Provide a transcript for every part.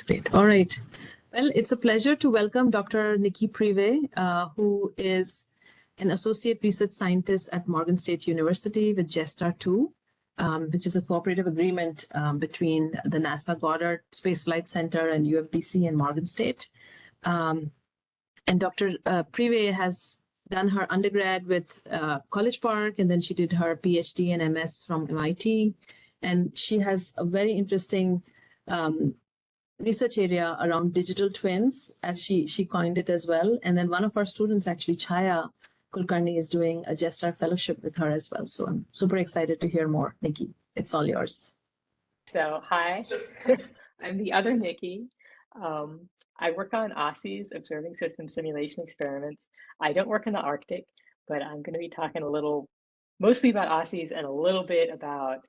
great. All right. Well, it's a pleasure to welcome Dr. Nikki Prive, who is an associate research scientist at Morgan State University with GESTAR 2, which is a cooperative agreement between the NASA Goddard Space Flight Center and UFBC and Morgan State. And Dr. Prive has done her undergrad with College Park, and then she did her PhD and MS from MIT. And she has a very interesting research area around digital twins, as she coined it as well. And then one of our students, actually Chaya Kulkarni, is doing a GESTAR fellowship with her as well. So I'm super excited to hear more. Nikki, it's all yours. So hi, I'm the other Nikki. I work on OSSEs, observing system simulation experiments. I don't work in the Arctic, but I'm going to be talking mostly about OSSEs and a little bit about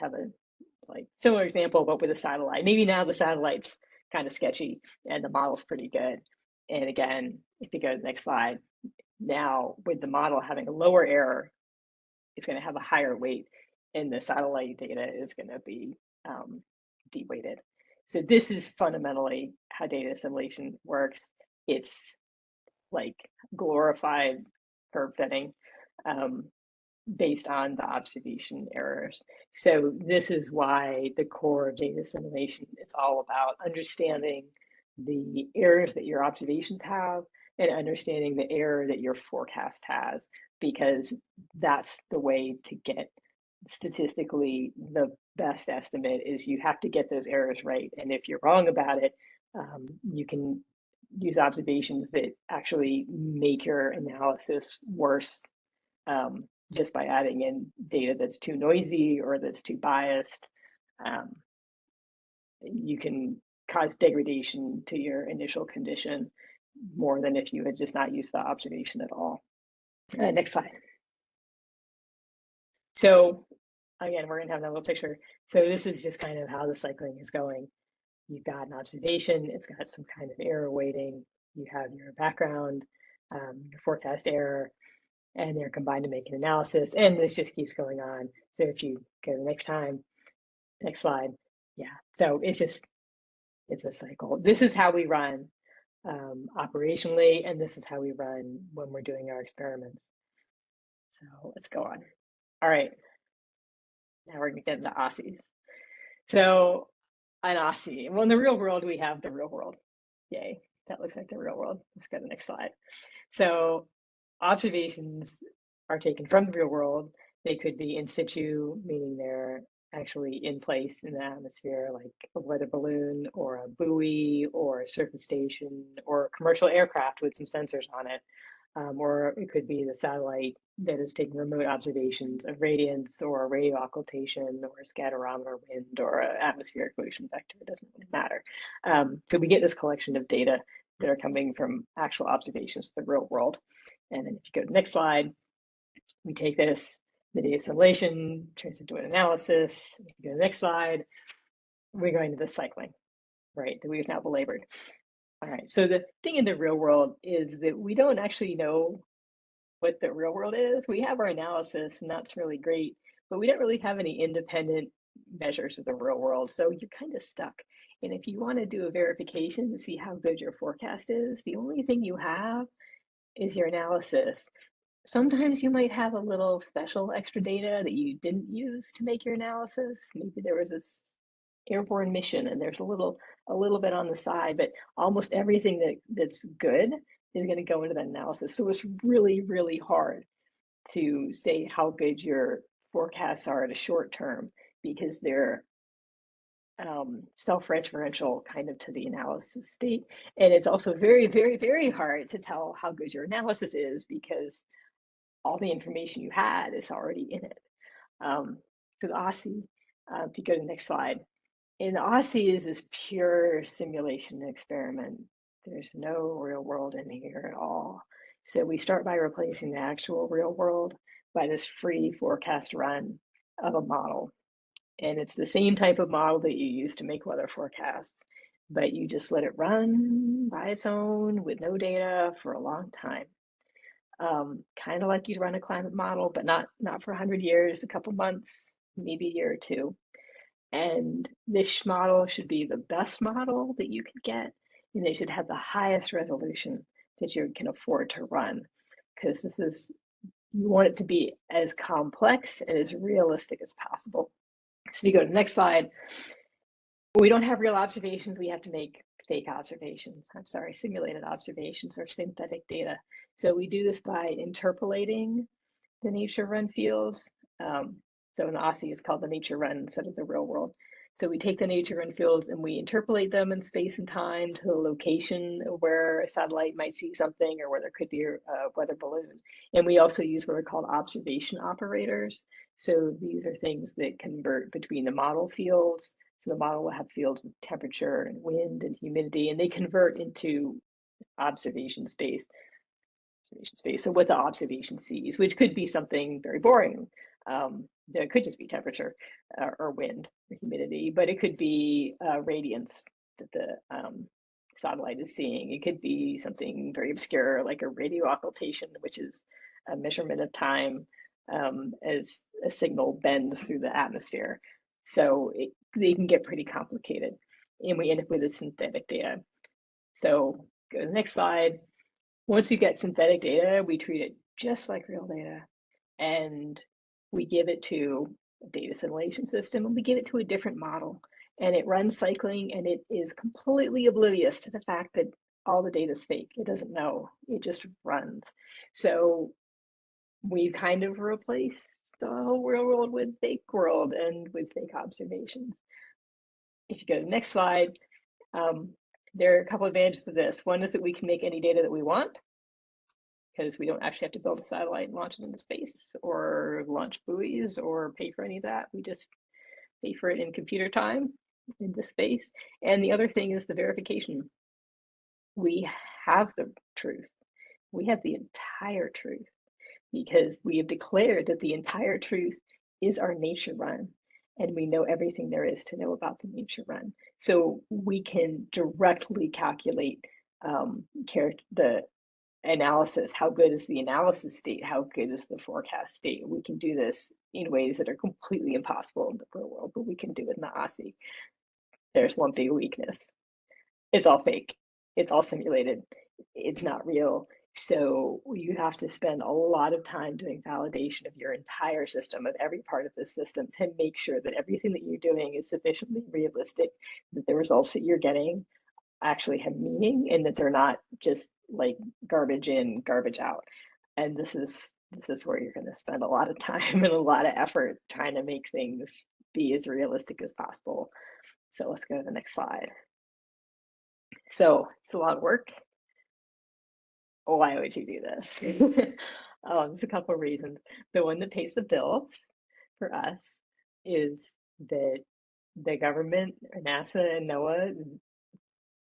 have a similar example, but with a satellite. Maybe now the satellite's kind of sketchy and the model's pretty good. And again, if you go to the next slide, now with the model having a lower error, it's going to have a higher weight, and the satellite data is going to be de-weighted. So this is fundamentally how data assimilation works. It's like glorified curve fitting based on the observation errors. So this is why the core of data assimilation is all about understanding the errors that your observations have and understanding the error that your forecast has, because that's the way to get statistically the best estimate. Is you have to get those errors right. And if you're wrong about it, you can use observations that actually make your analysis worse just by adding in data that's too noisy or that's too biased. You can cause degradation to your initial condition more than if you had just not used the observation at all. Next slide. So again, we're going to have that little picture. So this is just kind of how the cycling is going. You've got an observation, it's got some kind of error weighting, you have your background, your forecast error, and they're combined to make an analysis, and this just keeps going on. So if you go to the next slide, yeah, so it's a cycle. This is how we run operationally, and this is how we run when we're doing our experiments. So let's go on. All right, now we're gonna get into OSSEs. So an OSSE, well, in the real world, we have the real world. Yay, that looks like the real world. Let's go to the next slide. So observations are taken from the real world. They could be in situ, meaning they're actually in place in the atmosphere, like a weather balloon or a buoy or a surface station or a commercial aircraft with some sensors on it. Or it could be the satellite that is taking remote observations of radiance or a radio occultation or a scatterometer wind or an atmospheric pollution vector. It doesn't really matter. So we get this collection of data that are coming from actual observations of the real world. And then if you go to the next slide, we take this, the data assimilation, turns into an analysis. If you go to the next slide, we're going to the cycling, right, that we've now belabored. All right, so the thing in the real world is that we don't actually know what the real world is. We have our analysis, and that's really great, but we don't really have any independent measures of the real world. So you're kind of stuck. And if you want to do a verification to see how good your forecast is, the only thing you have is your analysis. Sometimes you might have a little special extra data that you didn't use to make your analysis. Maybe there was this airborne mission and there's a little bit on the side, but almost everything that's good is going to go into that analysis. So it's really, really hard to say how good your forecasts are at a short term, because they're self-referential kind of to the analysis state. And it's also very, very, very hard to tell how good your analysis is, because all the information you had is already in it. So the OSSE, if you go to the next slide, in the OSSEs is pure simulation experiment. There's no real world in here at all. So we start by replacing the actual real world by this free forecast run of a model. And it's the same type of model that you use to make weather forecasts, but you just let it run by its own with no data for a long time. Kind of like you'd run a climate model, but not for 100 years, a couple months, maybe a year or two. And this model should be the best model that you could get, and they should have the highest resolution that you can afford to run, because you want it to be as complex and as realistic as possible. So if you go to the next slide, we don't have real observations. We have to make fake observations. Simulated observations or synthetic data. So we do this by interpolating the nature run fields. So in the OSSE, it's called the nature run instead of the real world. So we take the nature run fields and we interpolate them in space and time to the location where a satellite might see something, or where there could be a weather balloon. And we also use what are called observation operators. So these are things that convert between the model fields. So the model will have fields of temperature and wind and humidity, and they convert into observation space. So what the observation sees, which could be something very boring, It could just be temperature or wind or humidity, but it could be radiance that the satellite is seeing. It could be something very obscure like a radio occultation, which is a measurement of time as a signal bends through the atmosphere. So they can get pretty complicated, and we end up with a synthetic data. So go to the next slide. Once you get synthetic data, we treat it just like real data, and we give it to a data assimilation system, and we give it to a different model, and it runs cycling, and it is completely oblivious to the fact that all the data is fake. It doesn't know, it just runs. So we've kind of replaced the whole real world with fake world and with fake observations. If you go to the next slide, there are a couple of advantages of this. One is that we can make any data that we want, because we don't actually have to build a satellite and launch it into space or launch buoys or pay for any of that. We just pay for it in computer time into space. And the other thing is the verification. We have the truth. We have the entire truth, because we have declared that the entire truth is our nature run, and we know everything there is to know about the nature run. So we can directly calculate the analysis. How good is the analysis state? How good is the forecast state? We can do this in ways that are completely impossible in the real world, but we can do it in the OSSE. There's one big weakness. It's all fake. It's all simulated. It's not real. So you have to spend a lot of time doing validation of your entire system, of every part of the system, to make sure that everything that you're doing is sufficiently realistic, that the results that you're getting actually have meaning, and that they're not just like garbage in, garbage out. And this is where you're going to spend a lot of time and a lot of effort trying to make things be as realistic as possible. So let's go to the next slide. So it's a lot of work. Why would you do this? There's a couple of reasons. The one that pays the bills for us is that the government, NASA and NOAA,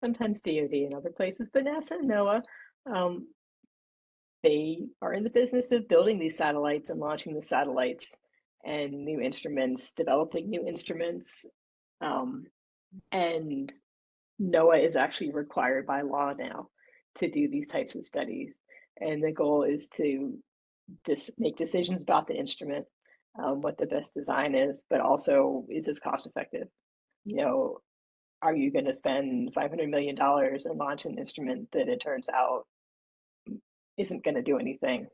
sometimes DoD and other places, but NASA and NOAA, they are in the business of building these satellites and launching the satellites and new instruments, developing new instruments. And NOAA is actually required by law now to do these types of studies. And the goal is to make decisions about the instrument, what the best design is, but also, is this cost effective? You know, are you going to spend $500 million and launch an instrument that it turns out isn't going to do anything?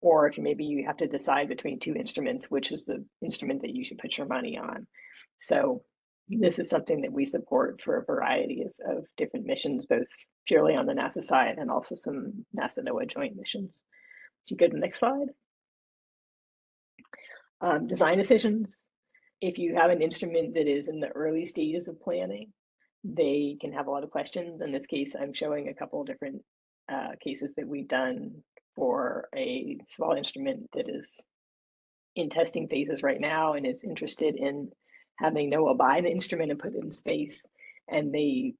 Or if maybe you have to decide between two instruments, which is the instrument that you should put your money on. So this is something that we support for a variety of different missions, both purely on the NASA side and also some NASA-NOAA joint missions. If you go to the next slide. Design decisions. If you have an instrument that is in the early stages of planning, they can have a lot of questions. In this case, I'm showing a couple of different cases that we've done for a small instrument that is in testing phases right now and is interested in having NOAA buy the instrument and put it in space. And they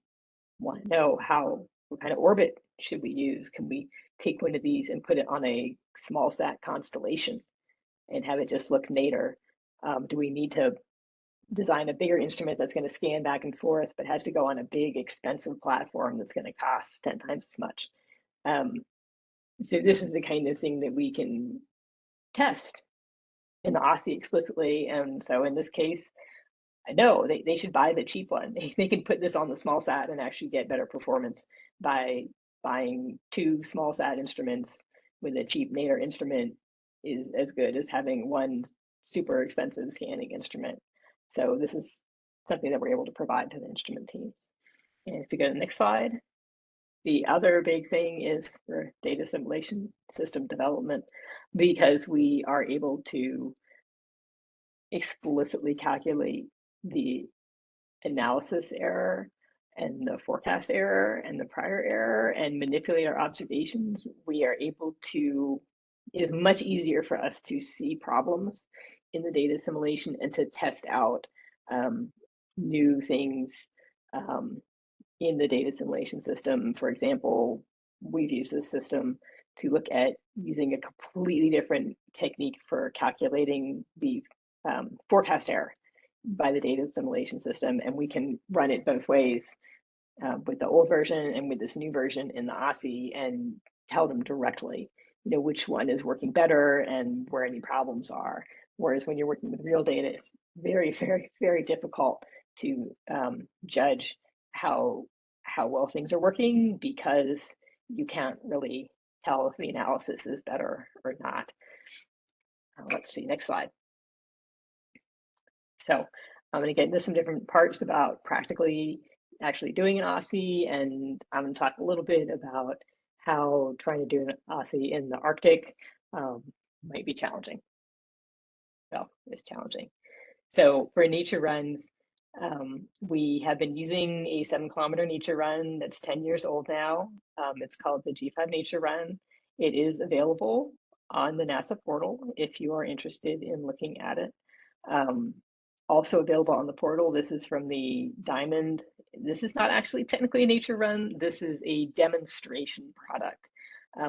want to know what kind of orbit should we use? Can we take one of these and put it on a small sat constellation and have it just look nadir? Do we need to design a bigger instrument that's going to scan back and forth, but has to go on a big, expensive platform that's going to cost 10 times as much? So this is the kind of thing that we can test in the OSSE explicitly. And so in this case, I know they should buy the cheap one. They can put this on the small sat and actually get better performance by buying two small sat instruments with a cheap nadir instrument is as good as having one super expensive scanning instrument. So this is something that we're able to provide to the instrument teams. And if you go to the next slide, the other big thing is for data assimilation system development, because we are able to explicitly calculate the analysis error and the forecast error and the prior error and manipulate our observations. We are able to, it is much easier for us to see problems in the data assimilation and to test out new things in the data assimilation system. For example, we've used this system to look at using a completely different technique for calculating the forecast error by the data assimilation system. And we can run it both ways with the old version and with this new version in the OSSE and tell them directly, which one is working better and where any problems are. Whereas when you're working with real data, it's very, very, very difficult to judge how well things are working, because you can't really tell if the analysis is better or not. Let's see, next slide. So I'm going to get into some different parts about practically actually doing an OSSE, and I'm going to talk a little bit about how trying to do an OSSE in the Arctic might be challenging. Well, it's challenging. So for nature runs, we have been using a 7-kilometer nature run that's 10 years old now. It's called the G5 Nature Run. It is available on the NASA portal if you are interested in looking at it. Also available on the portal, this is from the Diamond. This is not actually technically a nature run. This is a demonstration product.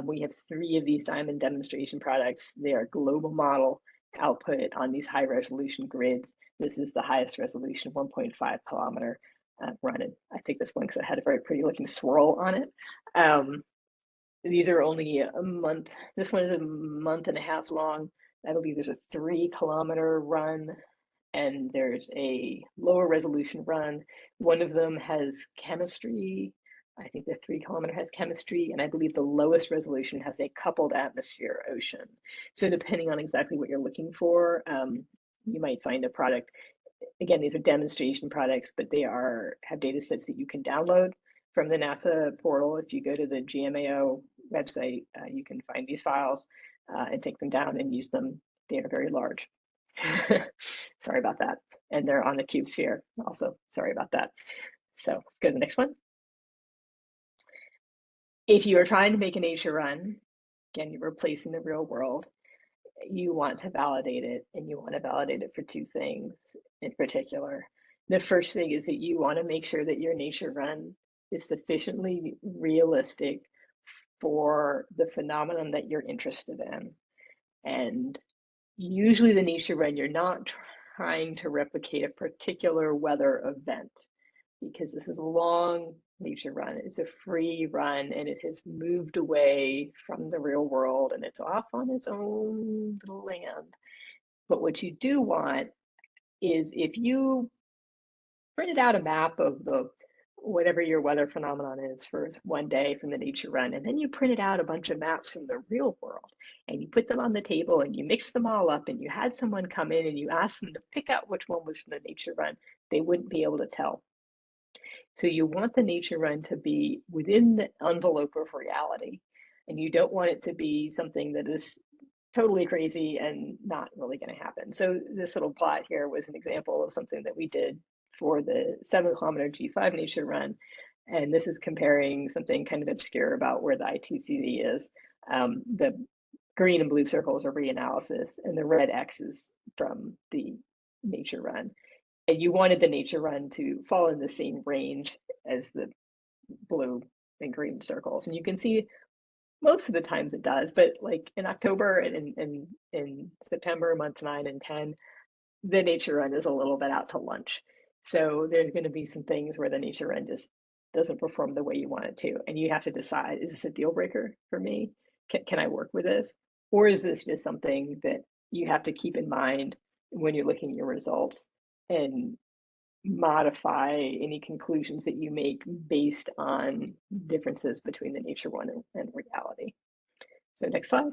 We have 3 of these Diamond demonstration products. They are global model output on these high resolution grids. This is the highest resolution 1.5 kilometer run. And I think this one, because it had a very pretty looking swirl on it. These are only a month. This one is a month and a half long. I believe there's a 3-kilometer run, and there's a lower resolution run. One of them has chemistry. I think the 3-kilometer has chemistry, and I believe the lowest resolution has a coupled atmosphere ocean. So depending on exactly what you're looking for, you might find a product. Again, these are demonstration products, but they have data sets that you can download from the NASA portal. If you go to the GMAO website, you can find these files and take them down and use them. They are very large. Sorry about that. And they're on the cube sphere also. Sorry about that. So let's go to the next one. If you are trying to make a nature run, again, you're replacing the real world, you want to validate it, and you want to validate it for 2 things in particular. The first thing is that you want to make sure that your nature run is sufficiently realistic for the phenomenon that you're interested in. And usually the nature run, you're not trying to replicate a particular weather event, because this is a long nature run. It's a free run, and it has moved away from the real world, and it's off on its own little land. But what you do want is, if you printed out a map of whatever your weather phenomenon is for one day from the nature run, and then you printed out a bunch of maps from the real world, and you put them on the table, and you mix them all up, and you had someone come in and you asked them to pick out which one was from the nature run, they wouldn't be able to tell. So you want the nature run to be within the envelope of reality, and you don't want it to be something that is totally crazy and not really going to happen. So this little plot here was an example of something that we did for the 7-kilometer G5 nature run. And this is comparing something kind of obscure about where the ITCZ is. The green and blue circles are reanalysis, and the red X is from the nature run. And you wanted the nature run to fall in the same range as the blue and green circles. And you can see most of the times it does, but like in October and in September, months 9 and 10, the nature run is a little bit out to lunch. So there's going to be some things where the nature run just doesn't perform the way you want it to. And you have to decide, is this a deal breaker for me? Can I work with this? Or is this just something that you have to keep in mind when you're looking at your results and modify any conclusions that you make based on differences between the nature one and reality? So next slide.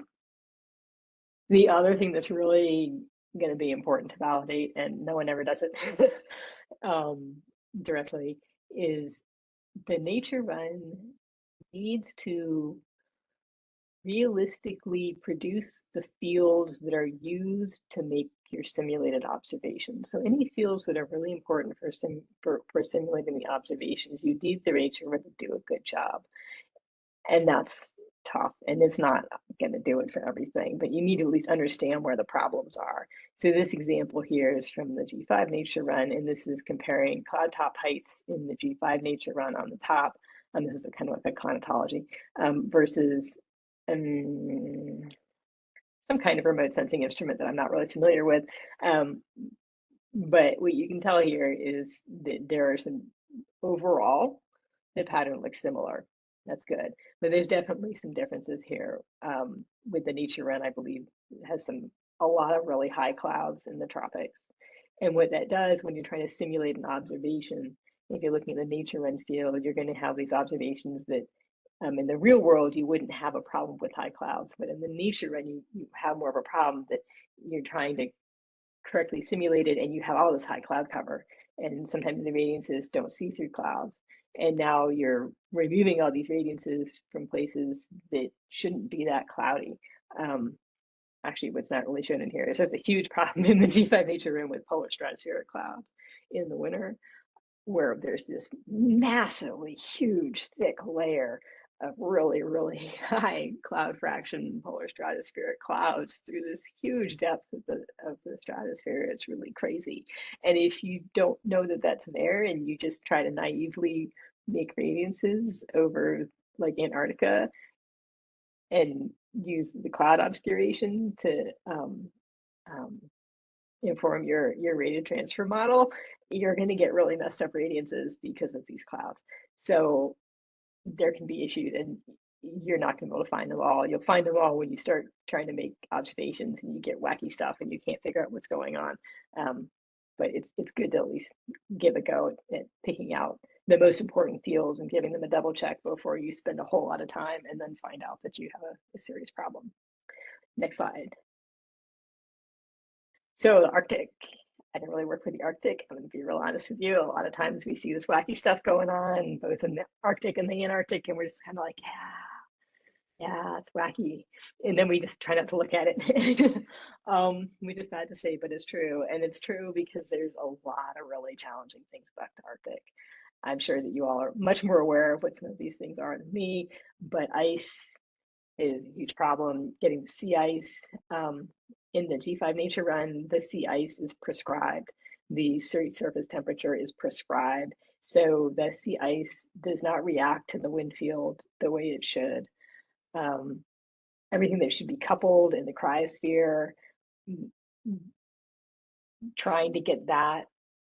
The other thing that's really going to be important to validate, and no one ever does it directly, is the nature run needs to realistically produce the fields that are used to make your simulated observations. So any fields that are really important for simulating the observations, you need the nature run to do a good job. And that's tough, and it's not going to do it for everything, but you need to at least understand where the problems are. So this example here is from the G5 nature run, and this is comparing cloud top heights in the G5 nature run on the top, and this is a kind of like a climatology, versus some kind of remote sensing instrument that I'm not really familiar with. But what you can tell here is that there are some overall, the pattern looks similar. That's good. But there's definitely some differences here. With the nature run, I believe it has a lot of really high clouds in the tropics. And what that does when you're trying to simulate an observation, if you're looking at the nature run field, you're going to have these observations that in the real world, you wouldn't have a problem with high clouds, but in the nature run, you have more of a problem that you're trying to correctly simulate it and you have all this high cloud cover. And sometimes the radiances don't see through clouds. And now you're removing all these radiances from places that shouldn't be that cloudy. Actually, what's not really shown in here is there's a huge problem in the G5 nature room with polar stratospheric clouds in the winter, where there's this massively huge, thick layer of really, really high cloud fraction polar stratospheric clouds through this huge depth of the stratosphere. It's really crazy. And if you don't know that that's there and you just try to naively make radiances over like Antarctica and use the cloud obscuration to inform your radiant transfer model, you're going to get really messed up radiances because of these clouds. So there can be issues and you're not going to be able to find them all. You'll find them all when you start trying to make observations and you get wacky stuff and you can't figure out what's going on. But it's good to at least give a go at picking out the most important fields and giving them a double check before you spend a whole lot of time and then find out that you have a serious problem. Next slide. So the Arctic, I didn't really work with the Arctic. I'm going to be real honest with you. A lot of times we see this wacky stuff going on, both in the Arctic and the Antarctic, and we're just kind of like, yeah, it's wacky. And then we just try not to look at it. We just bad to say, but it's true. And it's true because there's a lot of really challenging things about the Arctic. I'm sure that you all are much more aware of what some of these things are than me, but ice is a huge problem. Getting the sea ice in the G5 nature run, the sea ice is prescribed. The surface temperature is prescribed. So the sea ice does not react to the wind field the way it should. Everything that should be coupled in the cryosphere, trying to get that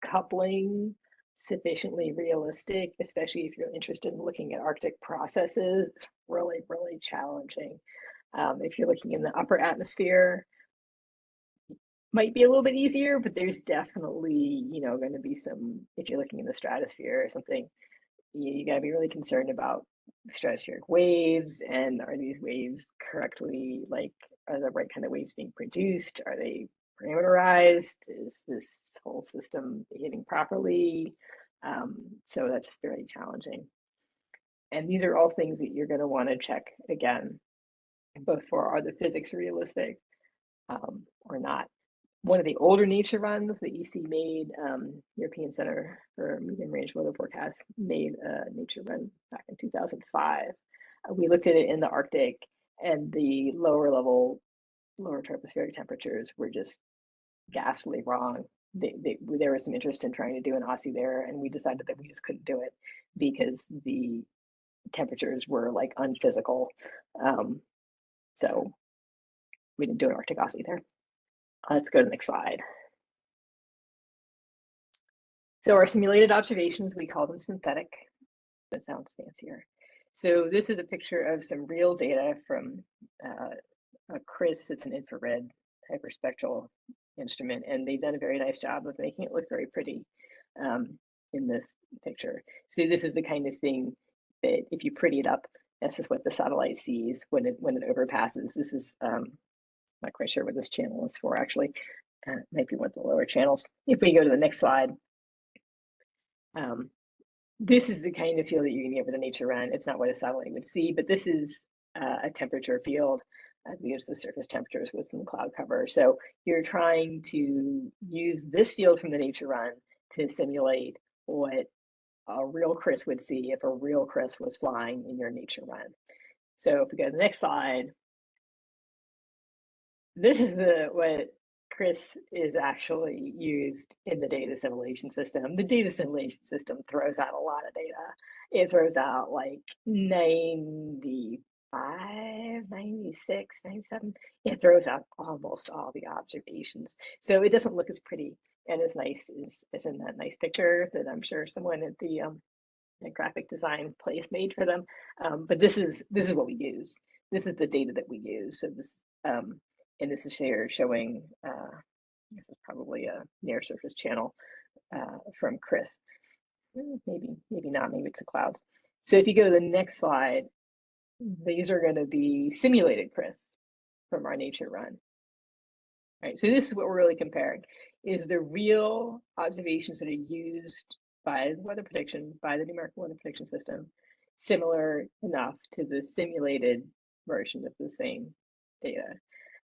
coupling sufficiently realistic, especially if you're interested in looking at Arctic processes, is really, really challenging. If you're looking in the upper atmosphere, might be a little bit easier, but there's definitely, going to be some, if you're looking in the stratosphere or something, you got to be really concerned about stratospheric waves, and are these waves correctly, are the right kind of waves being produced? Are they parameterized? Is this whole system behaving properly? So that's very challenging. And these are all things that you're going to want to check again, both for are the physics realistic or not. One of the older nature runs that EC made, European Center for Medium Range Weather Forecast made a nature run back in 2005. We looked at it in the Arctic, and the lower tropospheric temperatures were just ghastly wrong. There was some interest in trying to do an OSSE there, and we decided that we just couldn't do it because the temperatures were like unphysical. So we didn't do an Arctic OSSE there. Let's go to the next slide. So our simulated observations, we call them synthetic. That sounds fancier. So this is a picture of some real data from CRIS. It's an infrared hyperspectral instrument, and they've done a very nice job of making it look very pretty in this picture. So this is the kind of thing that if you pretty it up, this is what the satellite sees when it overpasses. This is not quite sure what this channel is for, actually. Might be one of the lower channels. If we go to the next slide, this is the kind of field that you can get with a nature run. It's not what a satellite would see, but this is a temperature field. We use the surface temperatures with some cloud cover. So you're trying to use this field from the nature run to simulate what a real CRIS would see if a real CRIS was flying in your nature run. So if we go to the next slide, this is what CRIS is actually used in the data assimilation system. The data assimilation system throws out a lot of data. It throws out like 90 96, 97. It throws out almost all the observations. So it doesn't look as pretty and as nice as in that nice picture that I'm sure someone at the graphic design place made for them. But this is what we use. This is the data that we use. So this and this is showing this is probably a near surface channel from Chris. Maybe not. Maybe it's a clouds. So if you go to the next slide, these are going to be simulated crisps from our nature run. All right, so this is what we're really comparing, is the real observations that are used by the weather prediction, by the numerical weather prediction system, similar enough to the simulated version of the same data.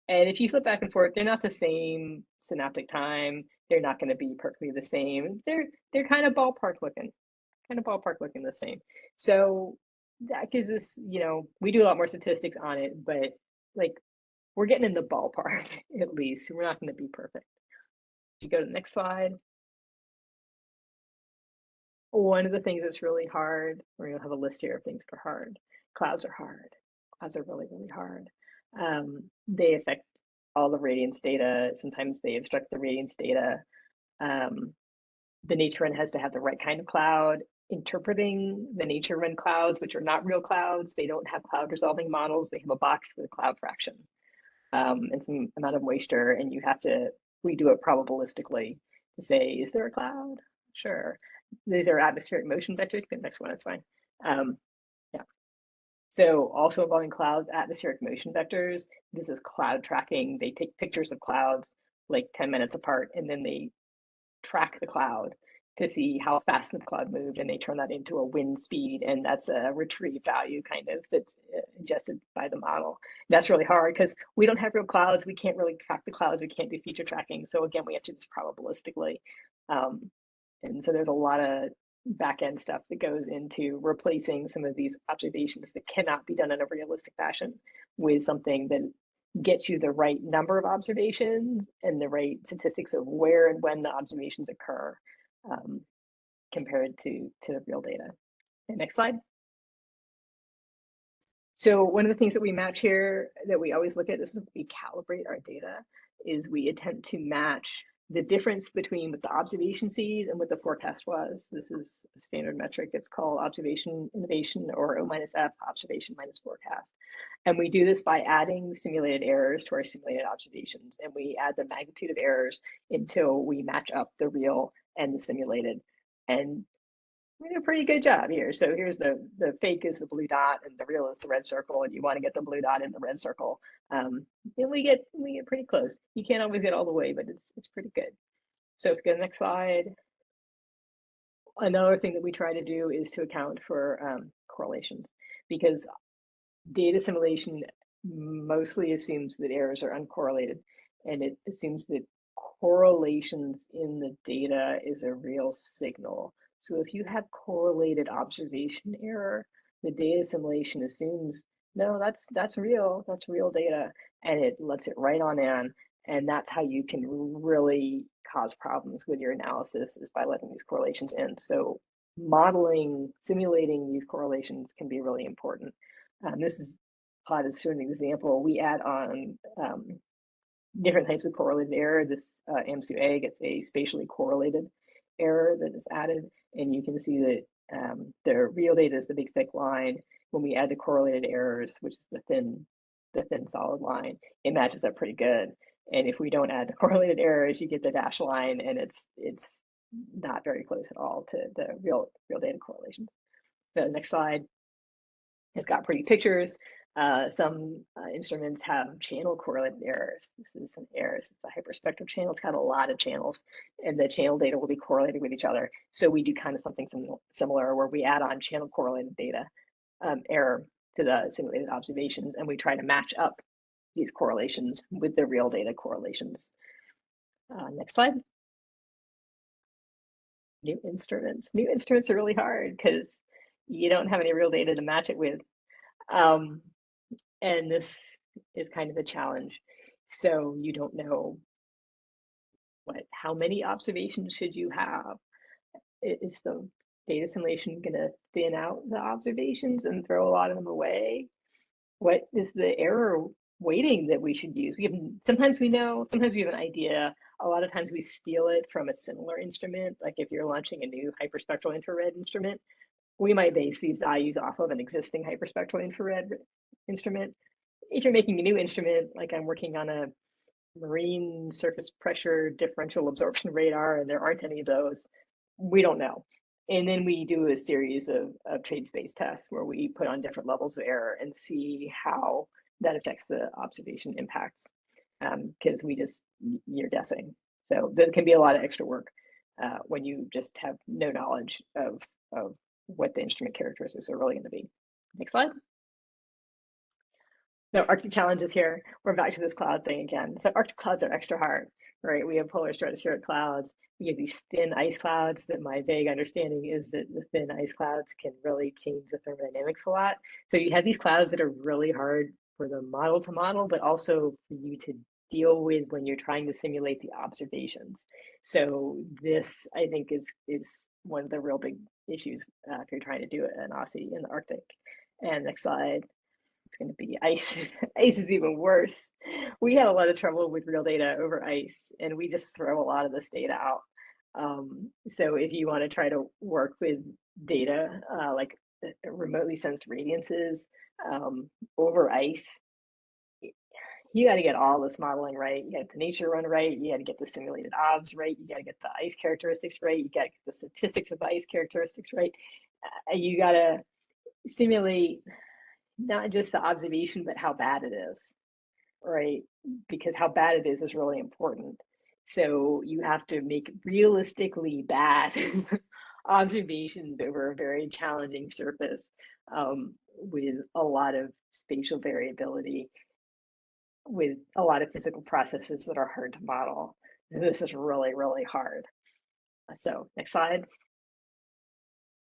And if you flip back and forth, they're not the same synaptic time. They're not going to be perfectly the same. They're kind of ballpark looking the same. So that gives us, we do a lot more statistics on it, but like we're getting in the ballpark at least. We're not going to be perfect. If you go to the next slide. One of the things that's really hard, or you'll have a list here of things for hard. Clouds are hard. Clouds are really, really hard. They affect all the radiance data. Sometimes they obstruct the radiance data. The nature run has to have the right kind of cloud. Interpreting the nature run clouds, which are not real clouds, they don't have cloud resolving models. They have a box with a cloud fraction and some amount of moisture, and you have to redo it probabilistically to say, is there a cloud? Sure. These are atmospheric motion vectors. The next one is fine. Yeah. So also involving clouds, atmospheric motion vectors. This is cloud tracking. They take pictures of clouds like 10 minutes apart, and then they track the cloud to see how fast the cloud moved, and they turn that into a wind speed, and that's a retrieve value kind of that's ingested by the model. And that's really hard because we don't have real clouds. We can't really track the clouds. We can't do feature tracking. So again, we have to do this probabilistically. And so there's a lot of back-end stuff that goes into replacing some of these observations that cannot be done in a realistic fashion with something that gets you the right number of observations and the right statistics of where and when the observations occur compared to the real data. And next slide. So one of the things that we match here that we always look at, this is when we calibrate our data, is we attempt to match the difference between what the observation sees and what the forecast was. This is a standard metric. It's called observation innovation, or O minus F, observation minus forecast. And we do this by adding simulated errors to our simulated observations. And we add the magnitude of errors until we match up the real and the simulated. And we do a pretty good job here. So here's the fake is the blue dot and the real is the red circle, and you want to get the blue dot in the red circle. And we get pretty close. You can't always get all the way, but it's pretty good. So if you go to the next slide, another thing that we try to do is to account for correlations, because data assimilation mostly assumes that errors are uncorrelated, and it assumes that correlations in the data is a real signal. So if you have correlated observation error, the data assimilation assumes, no, that's real data, and it lets it right on in. And that's how you can really cause problems with your analysis, is by letting these correlations in. So modeling, simulating these correlations can be really important. This is plot is an example. We add on different types of correlated error. This AMSU-A gets a spatially correlated error that is added, and you can see that the real data is the big thick line. When we add the correlated errors, which is the thin solid line, it matches up pretty good. And if we don't add the correlated errors, you get the dashed line, and it's not very close at all to the real data correlations. The next slide. It's got pretty pictures. Some instruments have channel correlated errors. This is an error. It's a hyperspectral channel. It's got a lot of channels, and the channel data will be correlated with each other. So we do kind of something similar where we add on channel correlated data error to the simulated observations, and we try to match up these correlations with the real data correlations. Next slide. New instruments. New instruments are really hard because you don't have any real data to match it with. And this is kind of a challenge. So you don't know how many observations should you have? Is the data assimilation going to thin out the observations and throw a lot of them away? what is the error weighting that we should use? Sometimes we know, sometimes we have an idea. A lot of times we steal it from a similar instrument. Like if you're launching a new hyperspectral infrared instrument, we might base these values off of an existing hyperspectral infrared instrument. If you're making a new instrument, like I'm working on a marine surface pressure differential absorption radar, and there aren't any of those, we don't know. And then we do a series of trade space tests where we put on different levels of error and see how that affects the observation impacts. Because you're guessing. So there can be a lot of extra work when you just have no knowledge of what the instrument characteristics are really going to be. Next slide. So Arctic challenges here. We're back to this cloud thing again. So Arctic clouds are extra hard, right? We have polar stratospheric clouds. We have these thin ice clouds that my vague understanding is that the thin ice clouds can really change the thermodynamics a lot. So you have these clouds that are really hard for the model to model, but also for you to deal with when you're trying to simulate the observations. So this, I think, is one of the real big issues if you're trying to do an OSSE in the Arctic. And next slide. It's going to be ice. Ice is even worse. We had a lot of trouble with real data over ice, and we just throw a lot of this data out. So if you want to try to work with data like remotely sensed radiances over ice, you got to get all this modeling right. You got the nature run right. You got to get the simulated obs right. You got to get the ice characteristics right. You got to get the statistics of the ice characteristics right. You got to simulate not just the observation, but how bad it is, right? Because how bad it is really important. So you have to make realistically bad observations over a very challenging surface with a lot of spatial variability, with a lot of physical processes that are hard to model. This is really, really hard. So next slide.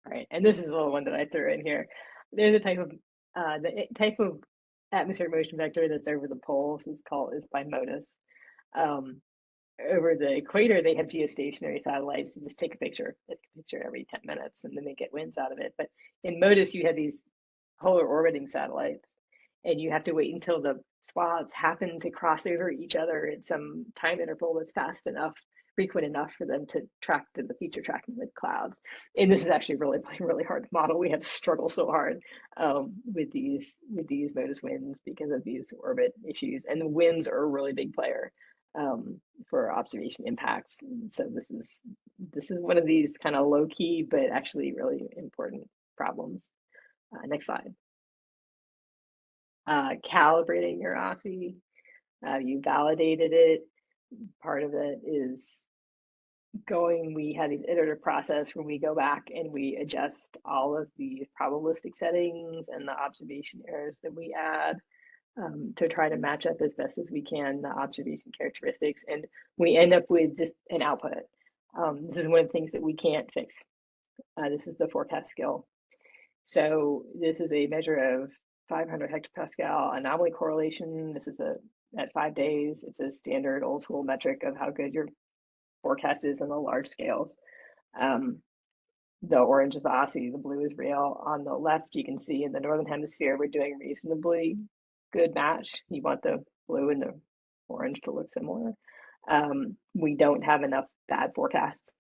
All right, and this is the little one that I threw in here. There's a type of atmospheric motion vector that's over the poles is by MODIS. Over the equator, they have geostationary satellites to just take a picture every 10 minutes, and then they get winds out of it. But in MODIS, you have these polar orbiting satellites, and you have to wait until the spots happen to cross over each other at some time interval that's frequent enough for them to track to the feature tracking with clouds. And this is actually really, really hard to model. We have to struggle so hard with these MODIS winds because of these orbit issues. And the winds are a really big player for observation impacts. So this is one of these kind of low key, but actually really important problems. Next slide. Calibrating your OSSE. You validated it. Part of it is we have these iterative process where we go back and we adjust all of these probabilistic settings and the observation errors that we add to try to match up as best as we can the observation characteristics, and we end up with just an output. This is one of the things that we can't fix. This is the forecast skill. So this is a measure of 500 hectopascal anomaly correlation. This is at 5 days. It's a standard old school metric of how good your forecast is on the large scales. The orange is OSSE, the blue is real. On the left, you can see in the Northern Hemisphere, we're doing reasonably good match. You want the blue and the orange to look similar. We don't have enough bad forecasts.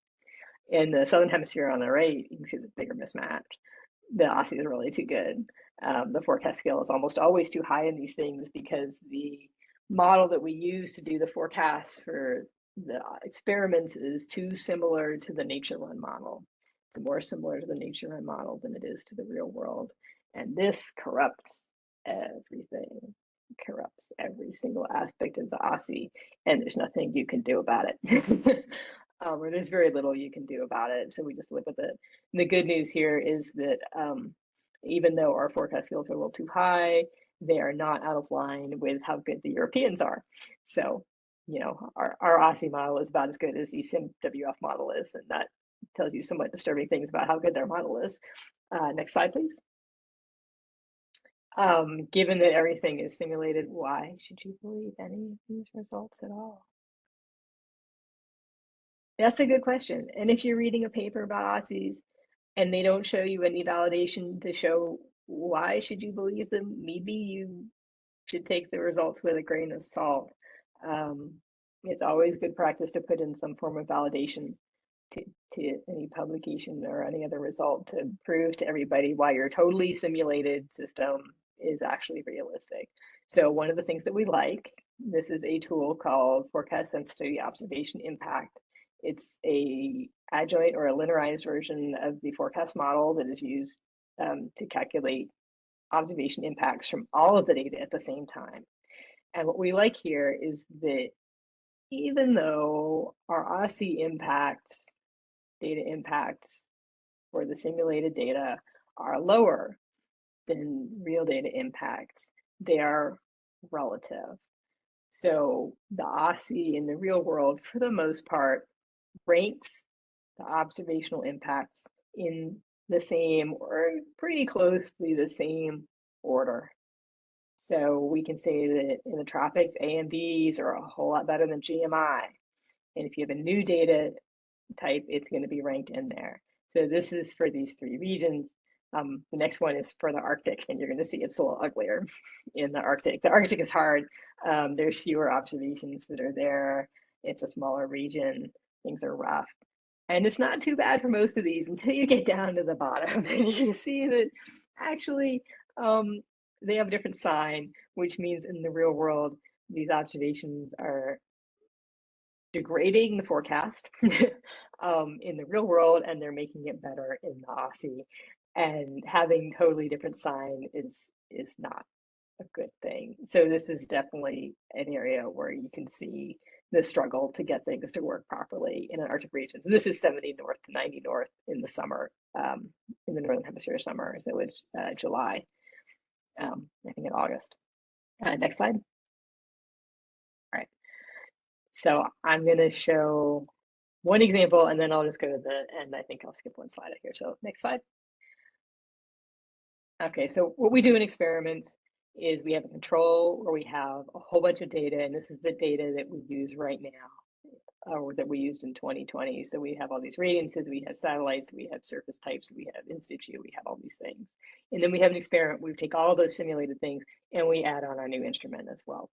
In the Southern Hemisphere on the right, you can see the bigger mismatch. The OSSE is really too good. The forecast scale is almost always too high in these things because the model that we use to do the forecasts for the experiments is too similar to the nature run model. It's more similar to the nature run model than it is to the real world. And this corrupts everything, corrupts every single aspect of the OSSE, and there's nothing you can do about it. Or there's very little you can do about it, so we just live with it. And the good news here is that even though our forecast skills are a little too high, they are not out of line with how good the Europeans are. So, you know, our OSSE model is about as good as the SimWF model is, and that tells you somewhat disturbing things about how good their model is. Next slide, please. Given that everything is simulated, why should you believe any of these results at all? That's a good question. And if you're reading a paper about OSSEs and they don't show you any validation to show why should you believe them? Maybe you should take the results with a grain of salt. Um, it's always good practice to put in some form of validation to, to any publication or any other result to prove to everybody why your totally simulated system is actually realistic. So one of the things that we like, this is a tool called Forecast Sensitivity Observation Impact. It's a adjoint or a linearized version of the forecast model that is used to calculate observation impacts from all of the data at the same time. And what we like here is that even though our OSSE impacts, data impacts for the simulated data are lower than real data impacts, they are relative. So the OSSE in the real world, for the most part, ranks the observational impacts in the same or pretty closely the same order. So we can say that in the tropics, A and Bs are a whole lot better than GMI. And if you have a new data type, it's going to be ranked in there. So this is for these three regions. The next one is for the Arctic, and you're going to see it's a little uglier in the Arctic. The Arctic is hard. There's fewer observations that are there. It's a smaller region. Things are rough. And it's not too bad for most of these until you get down to the bottom and you see that actually they have a different sign, which means in the real world, these observations are degrading the forecast in the real world, and they're making it better in the OSSE. And having totally different sign is not a good thing. So this is definitely an area where you can see the struggle to get things to work properly in an Arctic region. So this is 70 north to 90 north in the summer, in the Northern Hemisphere summer. So it's July, I think in August. Next slide. All right. So I'm going to show one example, and then I'll just go to the end. I think I'll skip one slide here. So next slide. Okay, so what we do in experiments is we have a control where we have a whole bunch of data, and this is the data that we use right now, or that we used in 2020. So we have all these radiances, we have satellites, we have surface types, we have in situ, we have all these things. And then we have an experiment, we take all those simulated things and we add on our new instrument as well.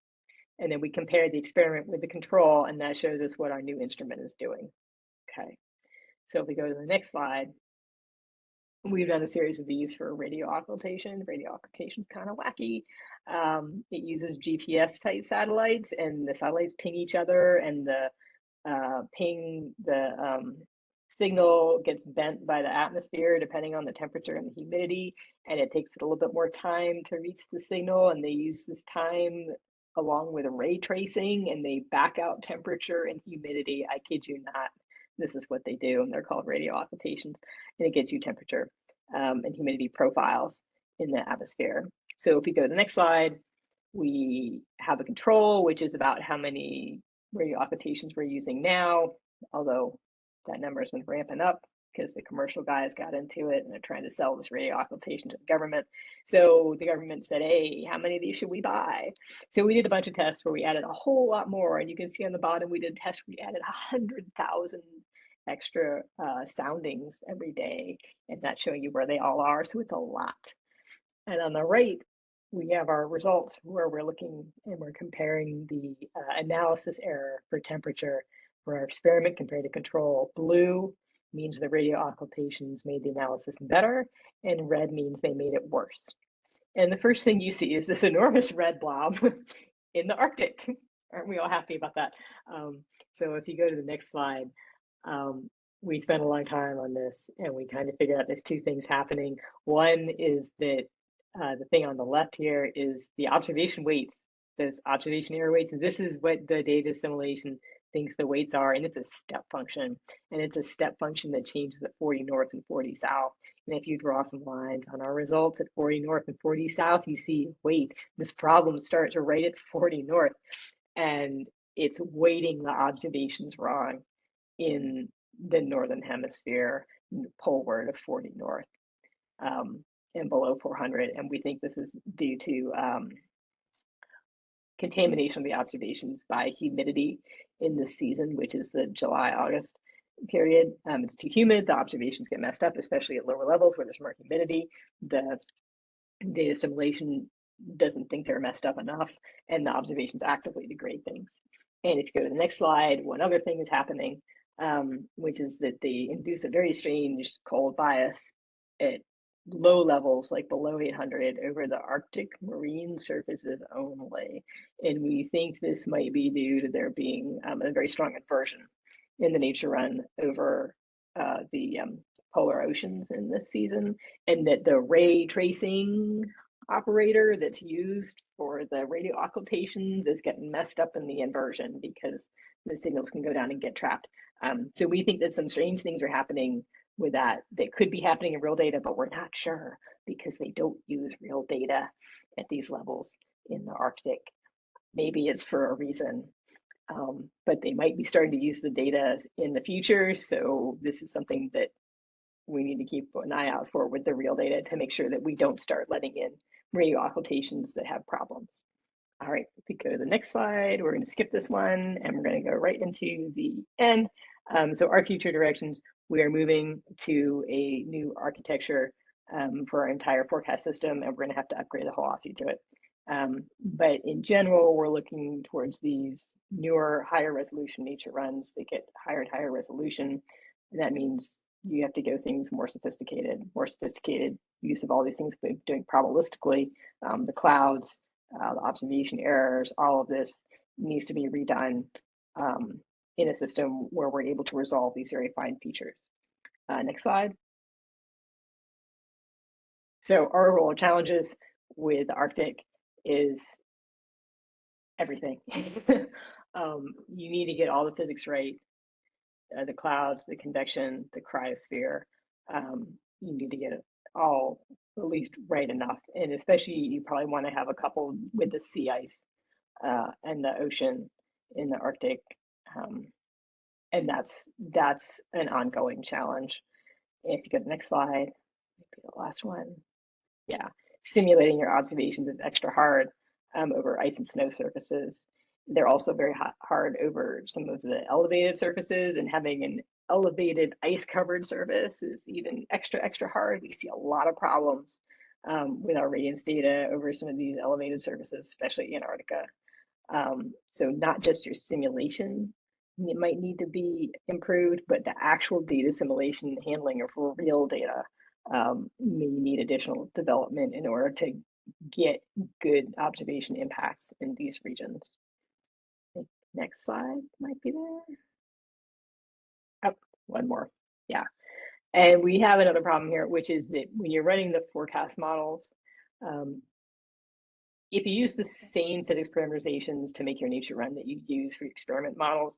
And then we compare the experiment with the control, and that shows us what our new instrument is doing. Okay, so if we go to the next slide, we've done a series of these for radio occultation. Radio occultation is kind of wacky. It uses GPS type satellites, and the satellites ping each other, and the signal gets bent by the atmosphere depending on the temperature and the humidity, and it takes it a little bit more time to reach the signal, and they use this time along with ray tracing, and they back out temperature and humidity. I kid you not. This is what they do, and they're called radio occultations, and it gets you temperature and humidity profiles in the atmosphere. So if we go to the next slide, we have a control, which is about how many radio occultations we're using now, although that number has been ramping up because the commercial guys got into it and they're trying to sell this radio occultation to the government. So the government said, hey, how many of these should we buy? So we did a bunch of tests where we added a whole lot more. And you can see on the bottom, we did tests, we added 100,000 extra soundings every day. And that's showing you where they all are. So it's a lot. And on the right, we have our results where we're looking and we're comparing the analysis error for temperature for our experiment compared to control. Blue means the radio occultations made the analysis better, and red means they made it worse. And the first thing you see is this enormous red blob in the Arctic. Aren't we all happy about that? So if you go to the next slide, we spent a long time on this, and we kind of figured out there's two things happening. One is that the thing on the left here is the observation weights, those observation error weights. And this is what the data assimilation thinks the weights are, and it's a step function. And it's a step function that changes at 40 north and 40 south. And if you draw some lines on our results at 40 north and 40 south, you see, wait, this problem starts right at 40 north. And it's weighting the observations wrong in the Northern Hemisphere, poleward of 40 north. And below 400, and we think this is due to contamination of the observations by humidity in this season, which is the July-August period. It's too humid, the observations get messed up, especially at lower levels where there's more humidity. The data assimilation doesn't think they're messed up enough, and the observations actively degrade things. And if you go to the next slide, one other thing is happening, which is that they induce a very strange cold bias at low levels, like below 800, over the Arctic marine surfaces only. And we think this might be due to there being a very strong inversion in the nature run over the polar oceans in this season, and that the ray tracing operator that's used for the radio occultations is getting messed up in the inversion because the signals can go down and get trapped. So we think that some strange things are happening with that could be happening in real data, but we're not sure because they don't use real data at these levels in the Arctic. Maybe it's for a reason, but they might be starting to use the data in the future. So this is something that we need to keep an eye out for with the real data to make sure that we don't start letting in radio occultations that have problems. All right, if we go to the next slide, we're going to skip this one and we're going to go right into the end. So our future directions, we are moving to a new architecture for our entire forecast system, and we're going to have to upgrade the whole OSSE to it. But in general, we're looking towards these newer, higher resolution nature runs that get higher and higher resolution. And that means you have to go things more sophisticated use of all these things we're doing probabilistically, the clouds, the observation errors, all of this needs to be redone in a system where we're able to resolve these very fine features. Next slide. So our role challenges with the Arctic is everything. You need to get all the physics right, the clouds, the convection, the cryosphere. You need to get it all at least right enough. And especially you probably want to have a couple with the sea ice and the ocean in the Arctic. And that's an ongoing challenge. If you go to the next slide, maybe the last one. Yeah, simulating your observations is extra hard over ice and snow surfaces. They're also very hard over some of the elevated surfaces, and having an elevated ice covered surface is even extra hard. We see a lot of problems with our radiance data over some of these elevated surfaces, especially Antarctica. So not just your simulation, it might need to be improved, but the actual data assimilation and handling of real data may need additional development in order to get good observation impacts in these regions. Next slide might be there. Oh, one more. Yeah. And we have another problem here, which is that when you're running the forecast models, if you use the same physics parameterizations to make your nature run that you use for your experiment models,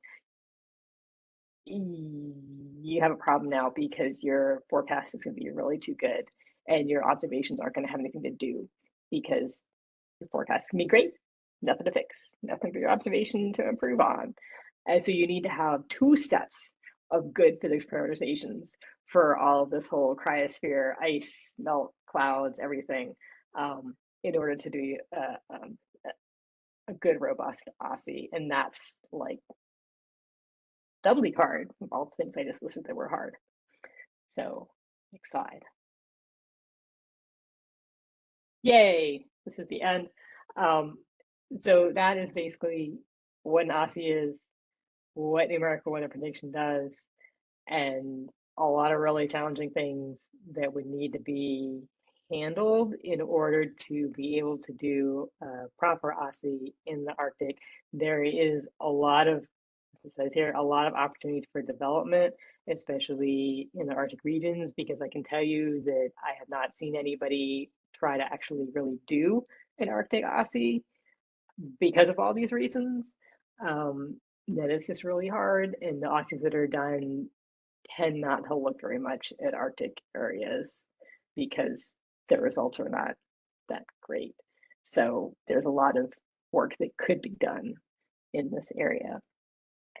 you have a problem now because your forecast is going to be really too good and your observations aren't going to have anything to do because your forecast can be great, nothing to fix, nothing for your observation to improve on. And so you need to have two sets of good physics parameterizations for all of this whole cryosphere, ice, melt, clouds, everything, in order to do a good, robust OSSE. And that's like doubly hard of all the things I just listed that were hard. So next slide. Yay, this is the end. So that is basically what an OSSE is, what numerical weather prediction does, and a lot of really challenging things that would need to be handled in order to be able to do a proper OSSE in the Arctic. There is a lot of, as it says here, a lot of opportunities for development, especially in the Arctic regions, because I can tell you that I have not seen anybody try to actually really do an Arctic OSSE because of all these reasons. That it's just really hard, and the OSSEs that are done tend not to look very much at Arctic areas because the results are not that great. So there's a lot of work that could be done in this area.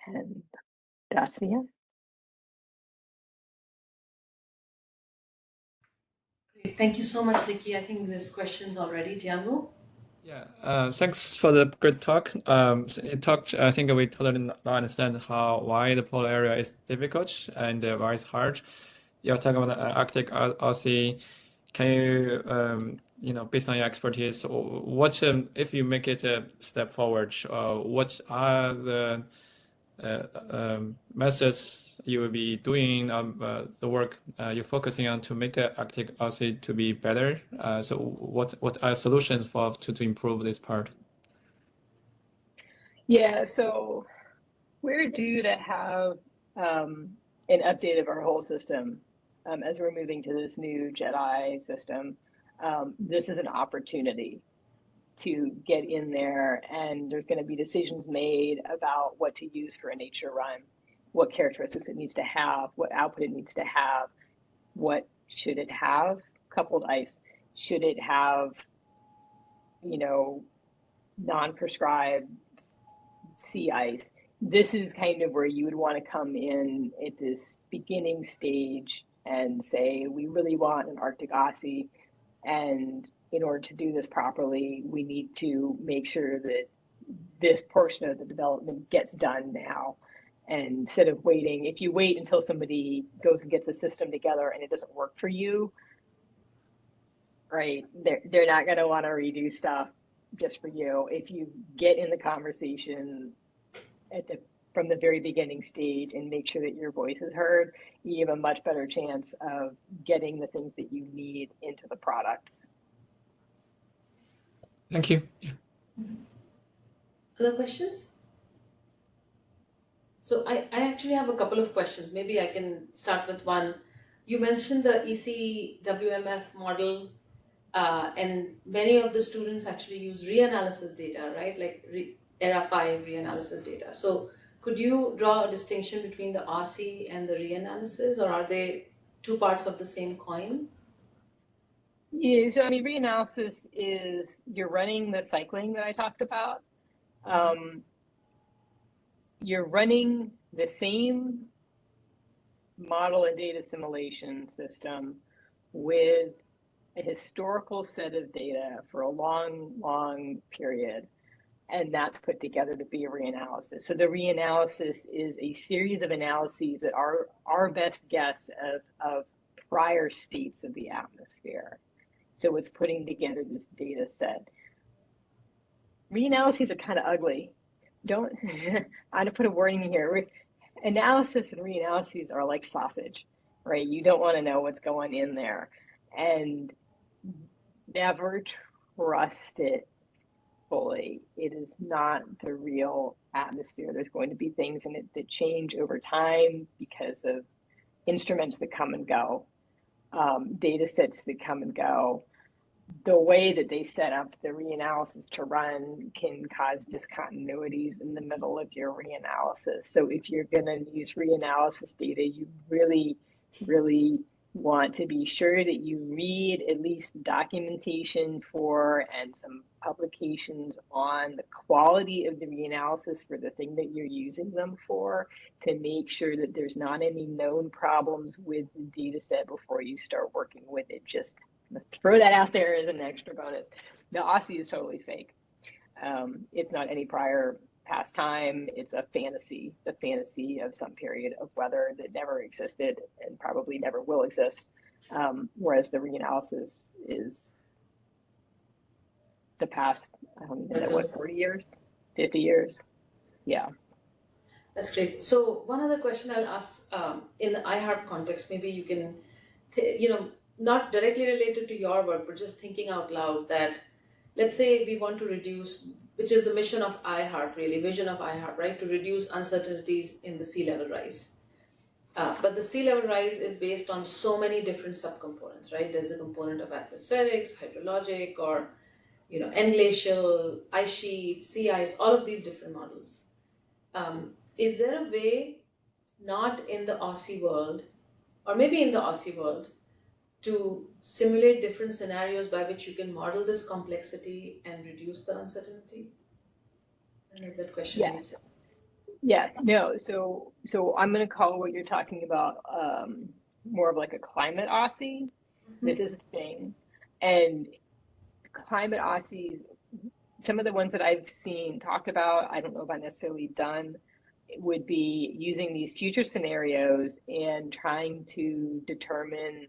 And that's the end. Great. Thank you so much, Nikki. I think there's questions already. Gianlu? Yeah, thanks for the great talk. It talked, I think we totally now understand why the polar area is difficult and why it's hard. You're talking about the Arctic OSSE. can you, based on your expertise, what if you make it a step forward, what are the methods you will be doing, the work you're focusing on to make the Arctic OSSE to be better? So what are solutions to improve this part? Yeah, so we're due to have an update of our whole system as we're moving to this new JEDI system. This is an opportunity to get in there, and there's going to be decisions made about what to use for a nature run, what characteristics it needs to have, what output it needs to have, what should it have, coupled ice, should it have, non-prescribed sea ice. This is kind of where you would want to come in at this beginning stage and say, we really want an Arctic OSSE, and in order to do this properly, we need to make sure that this portion of the development gets done now. And instead of waiting, if you wait until somebody goes and gets a system together and it doesn't work for you, right, they're not going to want to redo stuff just for you. If you get in the conversation from the very beginning stage and make sure that your voice is heard, you have a much better chance of getting the things that you need into the product. Thank you. Yeah. Other questions? So I actually have a couple of questions. Maybe I can start with one. You mentioned the ECWMF model, and many of the students actually use reanalysis data, right? Like ERA 5 reanalysis data. So could you draw a distinction between the OSSE and the reanalysis, or are they two parts of the same coin? Yeah, so I mean, reanalysis is you're running the cycling that I talked about. You're running the same model and data assimilation system with a historical set of data for a long, long period. And that's put together to be a reanalysis. So the reanalysis is a series of analyses that are our best guess of prior states of the atmosphere. So it's putting together this data set. Reanalyses are kind of ugly. I'm going to put a warning in here. Analysis and reanalyses are like sausage, right? You don't want to know what's going in there. And never trust it fully. It is not the real atmosphere. There's going to be things in it that change over time because of instruments that come and go, data sets that come and go. The way that they set up the reanalysis to run can cause discontinuities in the middle of your reanalysis. So if you're going to use reanalysis data, you really, really want to be sure that you read at least documentation for and some publications on the quality of the reanalysis for the thing that you're using them for, to make sure that there's not any known problems with the data set before you start working with it. Just throw that out there as an extra bonus. The OSSE is totally fake. It's not any prior past time. It's a fantasy, the fantasy of some period of weather that never existed and probably never will exist. Whereas the reanalysis is the past, I don't even know, what, 40 years, 50 years? Yeah. That's great. So one other question I'll ask in the iHeart context, maybe you can, not directly related to your work, but just thinking out loud that, let's say we want to reduce, which is the mission of iHeart, really, vision of iHeart, right? To reduce uncertainties in the sea level rise. But the sea level rise is based on so many different subcomponents, right? There's the component of atmospherics, hydrologic, or, end glacial, ice sheet, sea ice, all of these different models. Is there a way, not in the OSSE world, or maybe in the OSSE world, to simulate different scenarios by which you can model this complexity and reduce the uncertainty? I don't know if that question makes sense. Yes, no. So I'm going to call what you're talking about more of like a climate OSSE. Mm-hmm. This is a thing. And climate OSSEs, some of the ones that I've seen talked about, I don't know if I necessarily done, would be using these future scenarios and trying to determine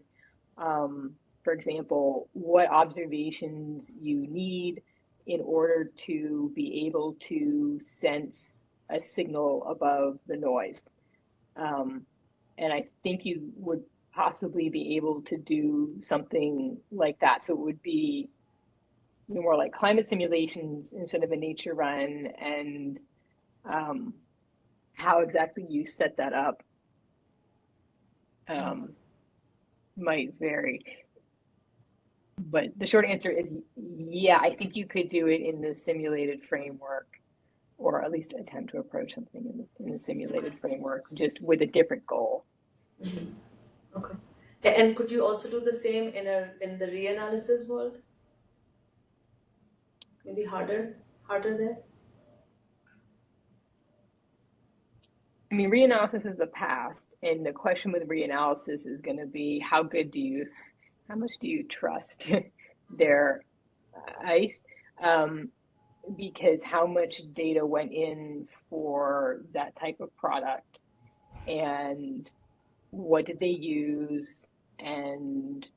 for example, what observations you need in order to be able to sense a signal above the noise. And I think you would possibly be able to do something like that. So it would be more like climate simulations instead of a nature run, and how exactly you set that up might vary. But the short answer is, yeah, I think you could do it in the simulated framework, or at least attempt to approach something in the simulated framework, just with a different goal. Okay. And could you also do the same in the reanalysis world? Maybe harder there? I mean, reanalysis is the past, and the question with reanalysis is going to be how much do you trust their ice? Because how much data went in for that type of product, and what did they use? And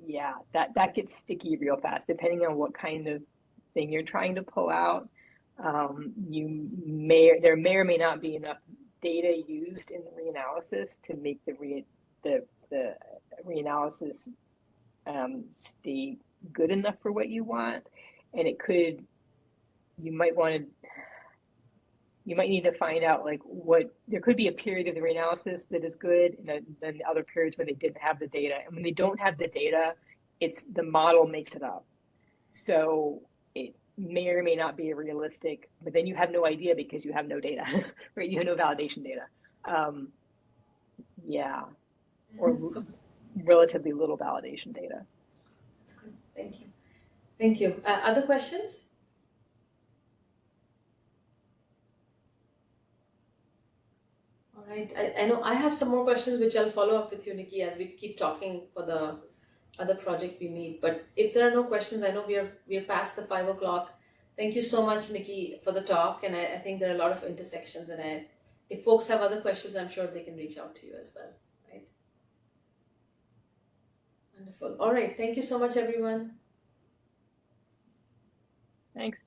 yeah, that gets sticky real fast, depending on what kind of thing you're trying to pull out. There may or may not be enough data used in the reanalysis to make the reanalysis state good enough for what you want, and you might need to find out there could be a period of the reanalysis that is good, and then other periods when they didn't have the data. And when they don't have the data, the model makes it up. So it may or may not be realistic, but then you have no idea because you have no data, right? You have no validation data. Or relatively little validation data. That's good. Thank you. Thank you. Other questions? All right. I know I have some more questions which I'll follow up with you, Nikki, as we keep talking for the other project we meet. But if there are no questions, I know we are past the 5 o'clock. Thank you so much, Nikki, for the talk. And I think there are a lot of intersections. And if folks have other questions, I'm sure they can reach out to you as well. Right? Wonderful. All right. Thank you so much, everyone. Thanks.